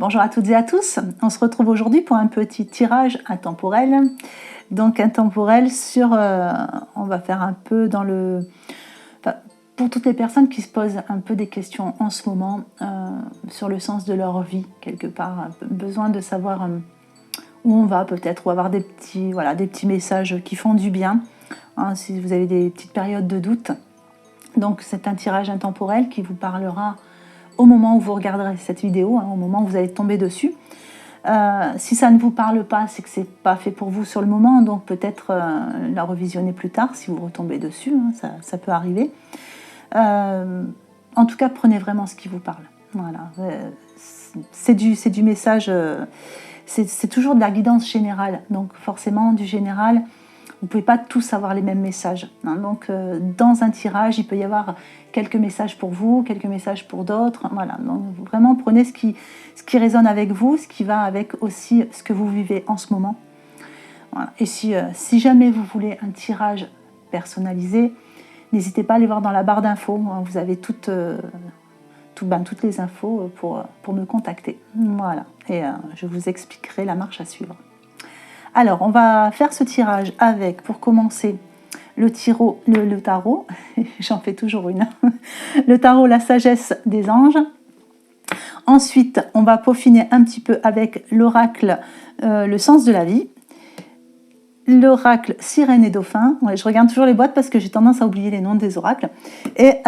Bonjour à toutes et à tous, on se retrouve aujourd'hui pour un petit tirage intemporel. Donc intemporel sur, on va faire un peu dans le... Enfin, pour toutes les personnes qui se posent un peu des questions en ce moment sur le sens de leur vie, quelque part, besoin de savoir où on va peut-être, ou avoir des petits messages qui font du bien, hein, si vous avez des petites périodes de doute. Donc c'est un tirage intemporel qui vous parlera au moment où vous regarderez cette vidéo, hein, au moment où vous allez tomber dessus. Si ça ne vous parle pas, c'est que c'est pas fait pour vous sur le moment, donc peut-être la revisionner plus tard si vous retombez dessus, hein, ça peut arriver. En tout cas, prenez vraiment ce qui vous parle. Voilà. C'est du message, c'est toujours de la guidance générale, donc forcément du général. Vous ne pouvez pas tous avoir les mêmes messages. Hein. Donc, dans un tirage, il peut y avoir quelques messages pour vous, quelques messages pour d'autres. Voilà. Donc, vraiment, prenez ce qui résonne avec vous, ce qui va avec aussi ce que vous vivez en ce moment. Voilà. Et si jamais vous voulez un tirage personnalisé, n'hésitez pas à aller voir dans la barre d'infos. Vous avez toutes les infos pour me contacter. Voilà. Et je vous expliquerai la marche à suivre. Alors, on va faire ce tirage avec, pour commencer, le tarot, j'en fais toujours une, le tarot La Sagesse des Anges. Ensuite, on va peaufiner un petit peu avec l'oracle Le Sens de la Vie, l'oracle Sirène et Dauphin, ouais, je regarde toujours les boîtes parce que j'ai tendance à oublier les noms des oracles, et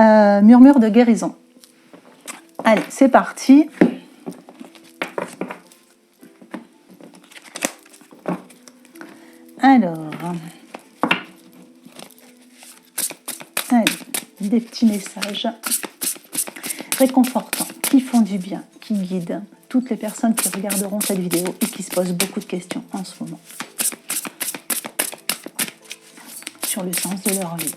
Murmure de guérison. Allez, c'est parti. Alors, allez, des petits messages réconfortants, qui font du bien, qui guident toutes les personnes qui regarderont cette vidéo et qui se posent beaucoup de questions en ce moment sur le sens de leur vie.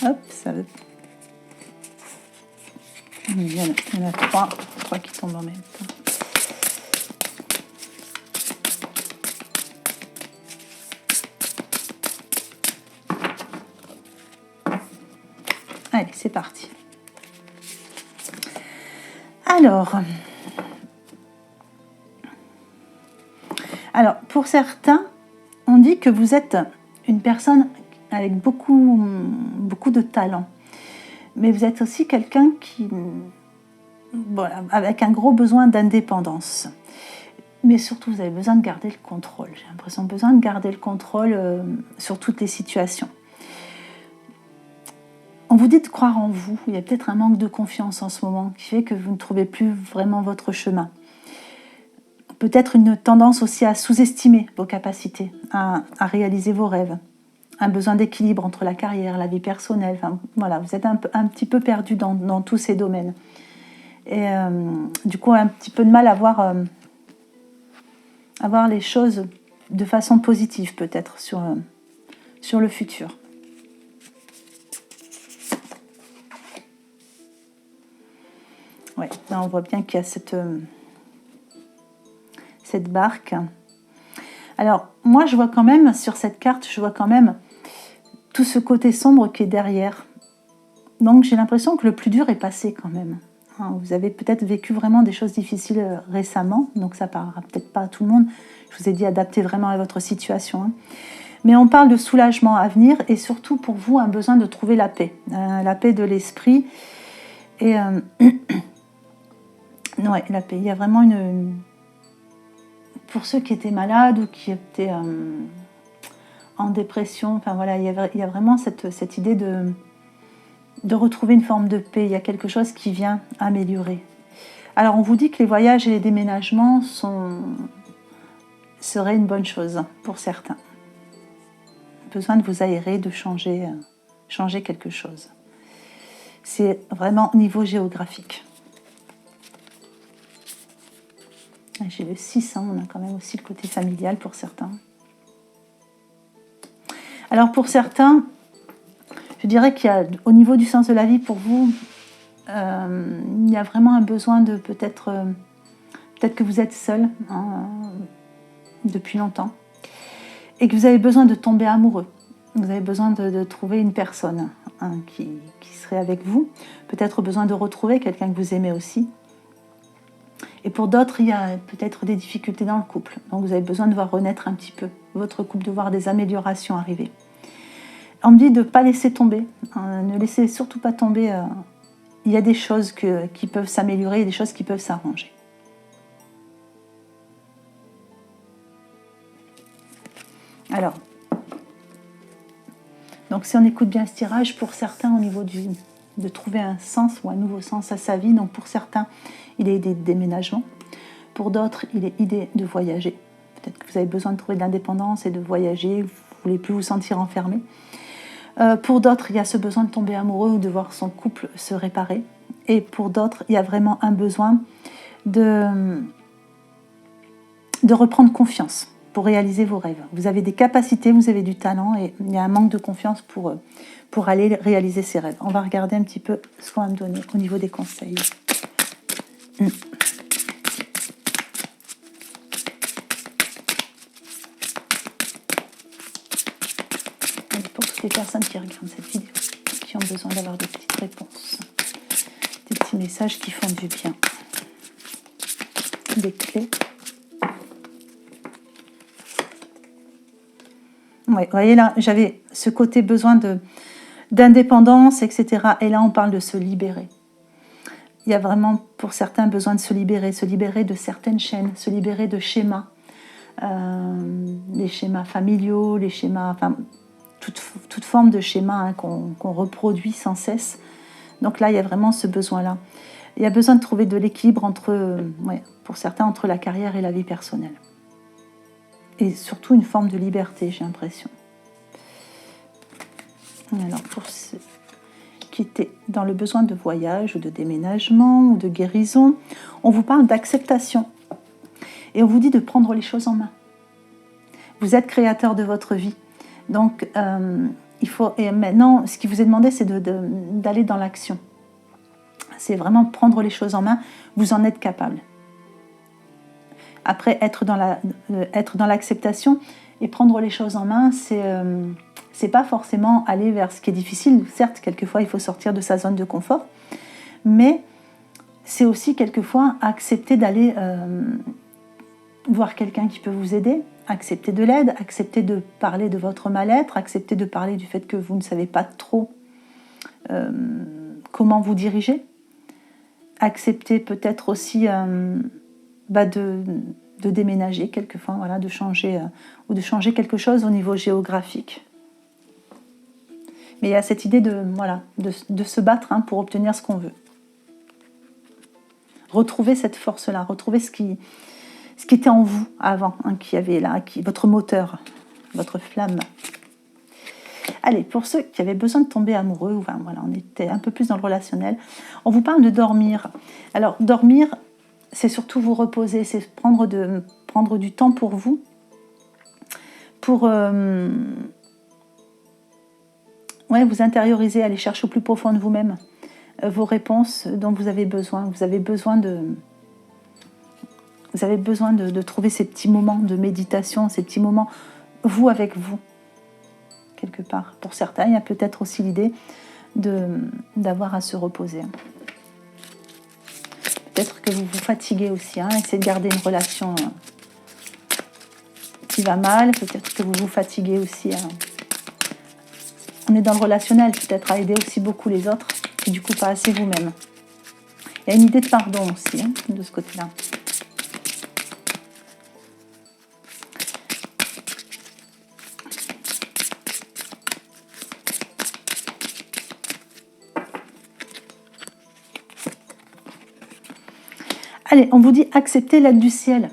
Hop, ça veut. Il y en a trois qui tombent en même temps. Allez, c'est parti. Alors, pour certains, on dit que vous êtes une personne avec beaucoup de talent. Mais vous êtes aussi quelqu'un avec un gros besoin d'indépendance. Mais surtout, vous avez besoin de garder le contrôle. J'ai l'impression besoin de garder le contrôle sur toutes les situations. On vous dit de croire en vous. Il y a peut-être un manque de confiance en ce moment qui fait que vous ne trouvez plus vraiment votre chemin. Peut-être une tendance aussi à sous-estimer vos capacités, à réaliser vos rêves. Un besoin d'équilibre entre la carrière, la vie personnelle. Enfin, voilà, vous êtes un petit peu perdu dans tous ces domaines. Et du coup, un petit peu de mal à voir les choses de façon positive, peut-être, sur le futur. Ouais, là, on voit bien qu'il y a cette barque. Alors, moi, je vois quand même, sur cette carte, tout ce côté sombre qui est derrière. Donc j'ai l'impression que le plus dur est passé quand même. Vous avez peut-être vécu vraiment des choses difficiles récemment, donc ça ne parlera peut-être pas à tout le monde. Je vous ai dit adapter vraiment à votre situation. Mais on parle de soulagement à venir et surtout pour vous un besoin de trouver la paix de l'esprit. Et ouais, la paix. Il y a vraiment pour ceux qui étaient malades ou qui étaient en dépression, enfin voilà, il y a vraiment cette idée de retrouver une forme de paix. Il y a quelque chose qui vient améliorer. Alors on vous dit que les voyages et les déménagements seraient une bonne chose pour certains. Besoin de vous aérer, de changer quelque chose. C'est vraiment au niveau géographique. J'ai le 600, on a quand même aussi le côté familial pour certains. Alors pour certains, je dirais qu'il y a, au niveau du sens de la vie pour vous, il y a vraiment un besoin de peut-être que vous êtes seul, hein, depuis longtemps et que vous avez besoin de tomber amoureux. Vous avez besoin de trouver une personne qui serait avec vous. Peut-être besoin de retrouver quelqu'un que vous aimez aussi. Et pour d'autres, il y a peut-être des difficultés dans le couple. Donc vous avez besoin de voir renaître un petit peu votre couple, de voir des améliorations arriver. On me dit de ne pas laisser tomber. Ne laissez surtout pas tomber. Il y a des choses qui peuvent s'améliorer et des choses qui peuvent s'arranger. Alors, donc si on écoute bien ce tirage, pour certains, au niveau de trouver un sens ou un nouveau sens à sa vie, donc pour certains, il est idée de déménagement. Pour d'autres, il est idée de voyager. Peut-être que vous avez besoin de trouver de l'indépendance et de voyager, vous ne voulez plus vous sentir enfermé. Pour d'autres, il y a ce besoin de tomber amoureux ou de voir son couple se réparer. Et pour d'autres, il y a vraiment un besoin de reprendre confiance pour réaliser vos rêves. Vous avez des capacités, vous avez du talent et il y a un manque de confiance pour aller réaliser ces rêves. On va regarder un petit peu ce qu'on va me donner au niveau des conseils. Pour toutes les personnes qui regardent cette vidéo, qui ont besoin d'avoir des petites réponses, des petits messages qui font du bien, des clés. Ouais, vous voyez là, j'avais ce côté besoin d'indépendance, etc. Et là, on parle de se libérer. Il y a vraiment, pour certains, besoin de se libérer de certaines chaînes, se libérer de schémas, les schémas familiaux, les schémas, enfin, toute forme de schéma qu'on reproduit sans cesse. Donc là, il y a vraiment ce besoin-là. Il y a besoin de trouver de l'équilibre pour certains, entre la carrière et la vie personnelle. Et surtout une forme de liberté, j'ai l'impression. Alors, pour ceux qui étaient dans le besoin de voyage ou de déménagement ou de guérison, on vous parle d'acceptation. Et on vous dit de prendre les choses en main. Vous êtes créateur de votre vie. Donc, et maintenant, ce qui vous est demandé, c'est d'aller dans l'action. C'est vraiment prendre les choses en main. Vous en êtes capable. Après, être dans l'acceptation et prendre les choses en main, c'est pas forcément aller vers ce qui est difficile. Certes, quelquefois, il faut sortir de sa zone de confort, mais c'est aussi quelquefois accepter d'aller voir quelqu'un qui peut vous aider, accepter de l'aide, accepter de parler de votre mal-être, accepter de parler du fait que vous ne savez pas trop comment vous diriger, accepter peut-être aussi de déménager quelquefois, voilà, de changer quelque chose au niveau géographique. Mais il y a cette idée de se battre pour obtenir ce qu'on veut. Retrouver cette force-là, retrouver ce qui était en vous avant, qui avait là, votre moteur, votre flamme. Allez, pour ceux qui avaient besoin de tomber amoureux, on était un peu plus dans le relationnel, on vous parle de dormir. Alors, dormir, c'est surtout vous reposer, c'est prendre du temps pour vous, pour vous intérioriser, aller chercher au plus profond de vous-même vos réponses dont vous avez besoin. Vous avez besoin de trouver ces petits moments de méditation, ces petits moments, vous avec vous, quelque part. Pour certains, il y a peut-être aussi l'idée d'avoir à se reposer. Peut-être que vous vous fatiguez aussi, essayez de garder une relation qui va mal, peut-être que vous vous fatiguez aussi. On est dans le relationnel, peut-être à aider aussi beaucoup les autres, et du coup pas assez vous-même. Il y a une idée de pardon aussi, de ce côté-là. Allez, on vous dit accepter l'aide du ciel.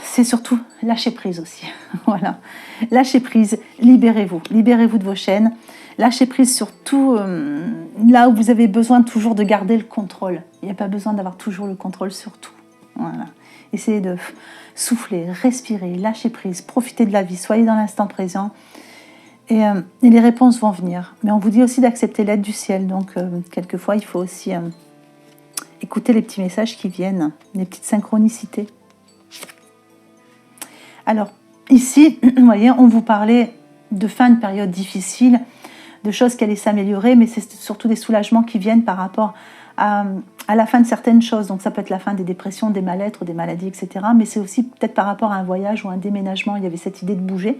C'est surtout lâcher prise aussi. Voilà. Lâchez prise, libérez-vous de vos chaînes. Lâchez prise surtout là où vous avez besoin toujours de garder le contrôle. Il n'y a pas besoin d'avoir toujours le contrôle sur tout. Voilà. Essayez de souffler, respirer, lâcher prise, profitez de la vie, soyez dans l'instant présent. Et les réponses vont venir. Mais on vous dit aussi d'accepter l'aide du ciel. Donc, quelquefois, il faut aussi écouter les petits messages qui viennent, les petites synchronicités. Alors, ici, vous voyez, on vous parlait de fin de période difficile, de choses qui allaient s'améliorer, mais c'est surtout des soulagements qui viennent par rapport à la fin de certaines choses. Donc ça peut être la fin des dépressions, des mal-être, des maladies, etc. Mais c'est aussi peut-être par rapport à un voyage ou un déménagement, il y avait cette idée de bouger.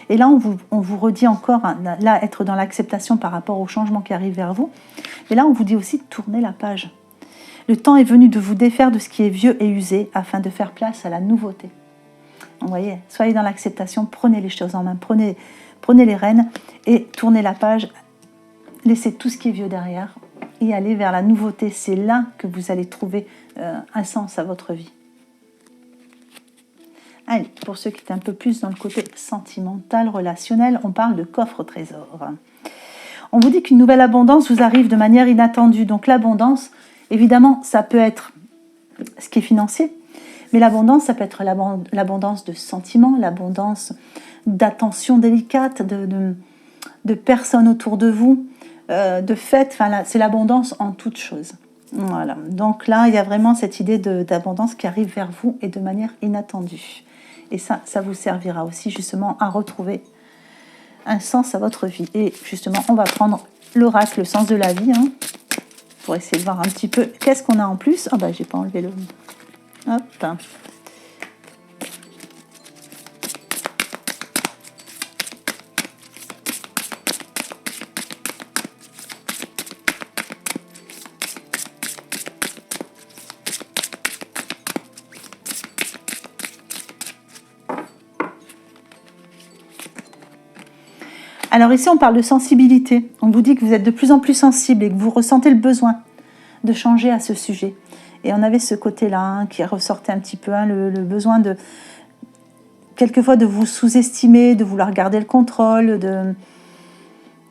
Et là, on vous redit encore, là, être dans l'acceptation par rapport au changement qui arrive vers vous. Et là, on vous dit aussi de tourner la page. Le temps est venu de vous défaire de ce qui est vieux et usé afin de faire place à la nouveauté. Vous voyez, soyez dans l'acceptation, prenez les choses en main, prenez les rênes et tournez la page. Laissez tout ce qui est vieux derrière et allez vers la nouveauté. C'est là que vous allez trouver un sens à votre vie. Allez, pour ceux qui étaient un peu plus dans le côté sentimental, relationnel, on parle de coffre au trésor. On vous dit qu'une nouvelle abondance vous arrive de manière inattendue. Donc l'abondance, évidemment, ça peut être ce qui est financier, mais l'abondance, ça peut être l'abondance de sentiments, l'abondance d'attention délicate, de personnes autour de vous, de fêtes. Enfin, c'est l'abondance en toute chose. Voilà. Donc là, il y a vraiment cette idée d'abondance qui arrive vers vous et de manière inattendue. Et ça vous servira aussi justement à retrouver un sens à votre vie. Et justement, on va prendre l'oracle, le sens de la vie, pour essayer de voir un petit peu qu'est-ce qu'on a en plus. Oh bah, j'ai pas enlevé le... Hop. Alors ici, on parle de sensibilité. On vous dit que vous êtes de plus en plus sensible et que vous ressentez le besoin de changer à ce sujet. Et on avait ce côté-là qui ressortait un petit peu, le besoin de, quelquefois, de vous sous-estimer, de vouloir garder le contrôle, de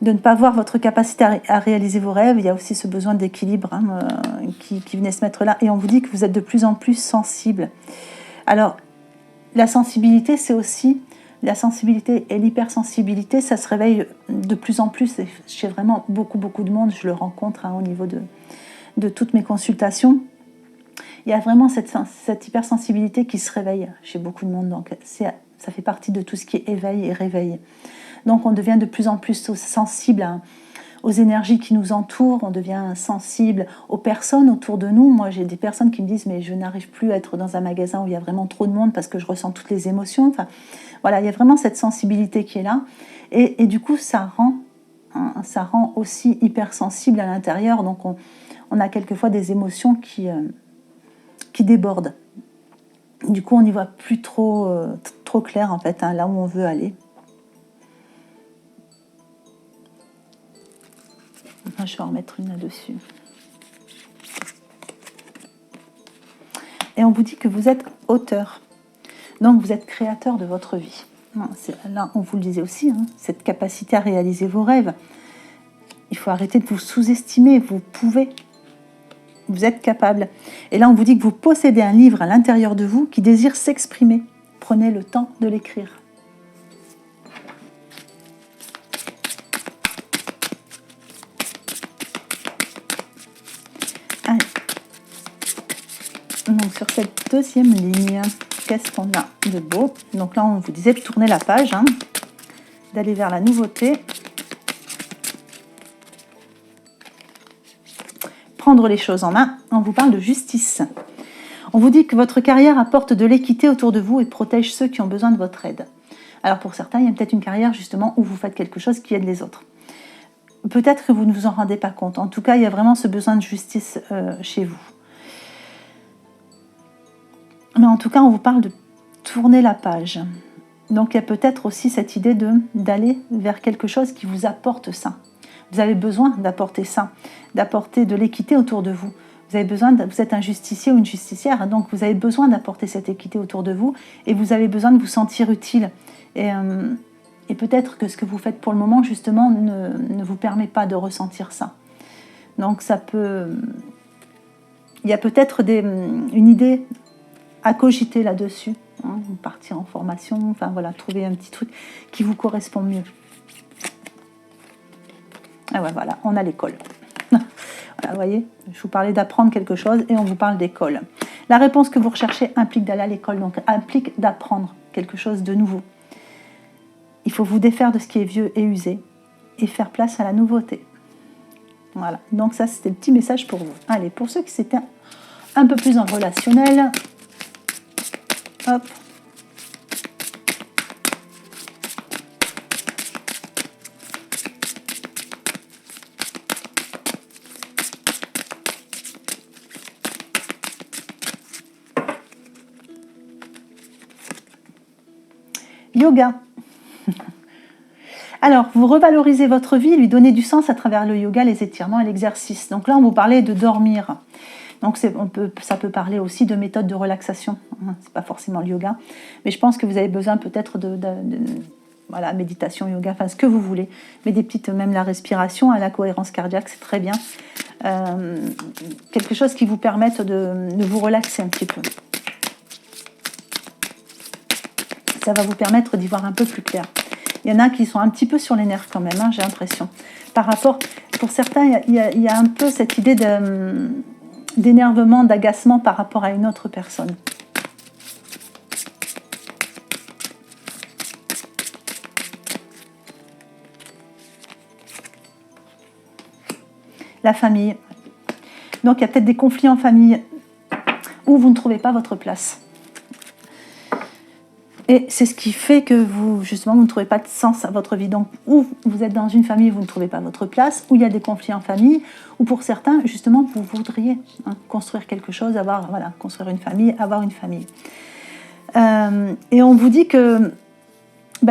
ne pas voir votre capacité à réaliser vos rêves. Il y a aussi ce besoin d'équilibre qui venait se mettre là. Et on vous dit que vous êtes de plus en plus sensible. Alors, la sensibilité, c'est aussi... La sensibilité et l'hypersensibilité, ça se réveille de plus en plus. Et chez vraiment beaucoup de monde, je le rencontre au niveau de toutes mes consultations. Il y a vraiment cette hypersensibilité qui se réveille chez beaucoup de monde. Donc ça fait partie de tout ce qui est éveil et réveil. Donc on devient de plus en plus sensible aux énergies qui nous entourent, on devient sensible aux personnes autour de nous. Moi, j'ai des personnes qui me disent « mais je n'arrive plus à être dans un magasin où il y a vraiment trop de monde parce que je ressens toutes les émotions ». Enfin, voilà, il y a vraiment cette sensibilité qui est là. Et du coup, ça rend aussi hypersensible à l'intérieur. Donc, on a quelquefois des émotions qui débordent. Du coup, on n'y voit plus trop clair, en fait, là où on veut aller. Je vais en remettre une là-dessus. Et on vous dit que vous êtes auteur. Donc, vous êtes créateur de votre vie. Là, on vous le disait aussi, cette capacité à réaliser vos rêves. Il faut arrêter de vous sous-estimer. Vous pouvez. Vous êtes capable. Et là, on vous dit que vous possédez un livre à l'intérieur de vous qui désire s'exprimer. Prenez le temps de l'écrire. Allez. Donc, sur cette deuxième ligne, qu'est-ce qu'on a de beau? Donc là, on vous disait de tourner la page, d'aller vers la nouveauté. Prendre les choses en main. On vous parle de justice. On vous dit que votre carrière apporte de l'équité autour de vous et protège ceux qui ont besoin de votre aide. Alors pour certains, il y a peut-être une carrière justement où vous faites quelque chose qui aide les autres. Peut-être que vous ne vous en rendez pas compte. En tout cas, il y a vraiment ce besoin de justice chez vous. Mais en tout cas, on vous parle de tourner la page. Donc il y a peut-être aussi cette idée d'aller vers quelque chose qui vous apporte ça. Vous avez besoin d'apporter ça, d'apporter de l'équité autour de vous. Vous êtes un justicier ou une justicière, donc vous avez besoin d'apporter cette équité autour de vous et vous avez besoin de vous sentir utile. Et peut-être que ce que vous faites pour le moment, justement, ne vous permet pas de ressentir ça. Donc ça peut... Il y a peut-être une idée à cogiter là-dessus, partir en formation, enfin voilà, trouver un petit truc qui vous correspond mieux. Ah ouais, voilà, on a l'école. Voilà, vous voyez, je vous parlais d'apprendre quelque chose et on vous parle d'école. La réponse que vous recherchez implique d'aller à l'école, donc implique d'apprendre quelque chose de nouveau. Il faut vous défaire de ce qui est vieux et usé et faire place à la nouveauté. Voilà, donc ça c'était le petit message pour vous. Allez, pour ceux qui s'étaient un peu plus en relationnel, hop. Yoga. Alors, vous revalorisez votre vie, lui donnez du sens à travers le yoga, les étirements et l'exercice. Donc là, on vous parlait de dormir. Donc ça peut parler aussi de méthodes de relaxation. C'est pas forcément le yoga, mais je pense que vous avez besoin peut-être voilà, méditation, yoga, enfin ce que vous voulez. Mais des petites, même la respiration, la cohérence cardiaque, c'est très bien. Quelque chose qui vous permette de vous relaxer un petit peu. Ça va vous permettre d'y voir un peu plus clair. Il y en a qui sont un petit peu sur les nerfs quand même, j'ai l'impression. Par rapport, pour certains, il y a un peu cette idée d'énervement, d'agacement par rapport à une autre personne. La famille. Donc il y a peut-être des conflits en famille où vous ne trouvez pas votre place. Et c'est ce qui fait que vous ne trouvez pas de sens à votre vie. Donc, ou vous êtes dans une famille où vous ne trouvez pas votre place, ou il y a des conflits en famille, ou pour certains, justement, vous voudriez construire quelque chose, construire une famille, avoir une famille. Et on vous dit que,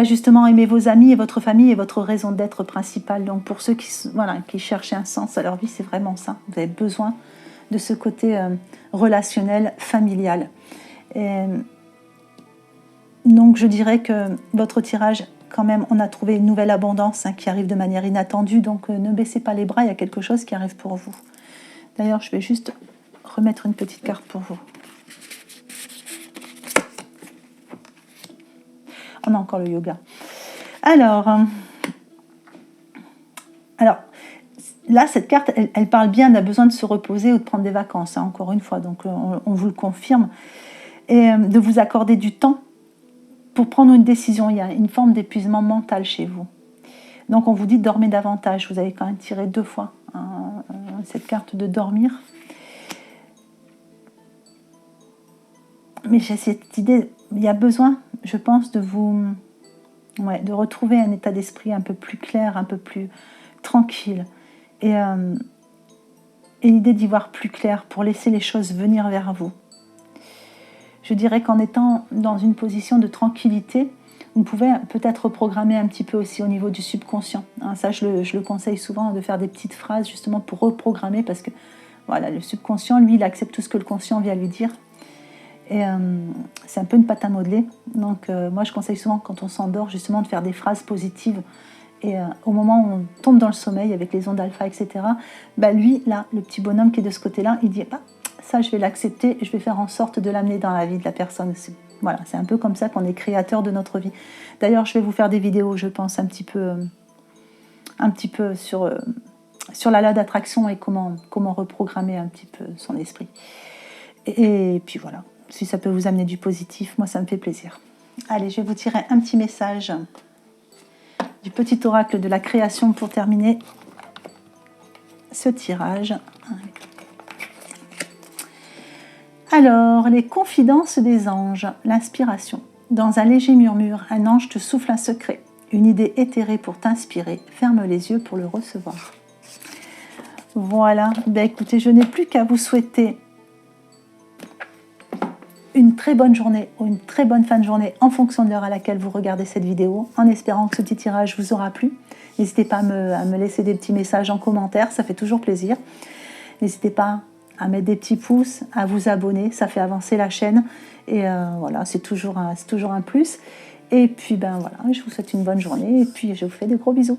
justement, aimez vos amis et votre famille est votre raison d'être principale. Donc, pour ceux qui cherchent un sens à leur vie, c'est vraiment ça. Vous avez besoin de ce côté relationnel, familial. Donc je dirais que votre tirage, quand même, on a trouvé une nouvelle abondance qui arrive de manière inattendue, donc ne baissez pas les bras, il y a quelque chose qui arrive pour vous. D'ailleurs, je vais juste remettre une petite carte pour vous. On a encore le yoga. Alors là, cette carte, elle parle bien d'un besoin de se reposer ou de prendre des vacances, encore une fois, donc on vous le confirme, et de vous accorder du temps pour prendre une décision. Il y a une forme d'épuisement mental chez vous. Donc on vous dit dormez davantage. Vous avez quand même tiré 2 fois cette carte de dormir. Mais j'ai cette idée, il y a besoin, je pense, de retrouver un état d'esprit un peu plus clair, un peu plus tranquille. Et l'idée d'y voir plus clair pour laisser les choses venir vers vous. Je dirais qu'en étant dans une position de tranquillité, vous pouvez peut-être reprogrammer un petit peu aussi au niveau du subconscient. Ça, je le conseille souvent de faire des petites phrases justement pour reprogrammer parce que le subconscient, lui, il accepte tout ce que le conscient vient lui dire. Et c'est un peu une pâte à modeler. Donc moi, je conseille souvent quand on s'endort justement de faire des phrases positives. Et au moment où on tombe dans le sommeil avec les ondes alpha, etc., lui, là, le petit bonhomme qui est de ce côté-là, il dit ça, je vais l'accepter et je vais faire en sorte de l'amener dans la vie de la personne. C'est un peu comme ça qu'on est créateur de notre vie. D'ailleurs, je vais vous faire des vidéos, je pense, un petit peu sur la loi d'attraction et comment reprogrammer un petit peu son esprit. Et puis voilà, si ça peut vous amener du positif, moi, ça me fait plaisir. Allez, je vais vous tirer un petit message du petit oracle de la création pour terminer ce tirage. Alors, les confidences des anges, l'inspiration. Dans un léger murmure, un ange te souffle un secret, une idée éthérée pour t'inspirer. Ferme les yeux pour le recevoir. Voilà, écoutez, je n'ai plus qu'à vous souhaiter une très bonne journée ou une très bonne fin de journée en fonction de l'heure à laquelle vous regardez cette vidéo, en espérant que ce petit tirage vous aura plu. N'hésitez pas à me laisser des petits messages en commentaire, ça fait toujours plaisir. N'hésitez pas à mettre des petits pouces, à vous abonner, ça fait avancer la chaîne et c'est toujours un plus. Et puis je vous souhaite une bonne journée et puis je vous fais des gros bisous.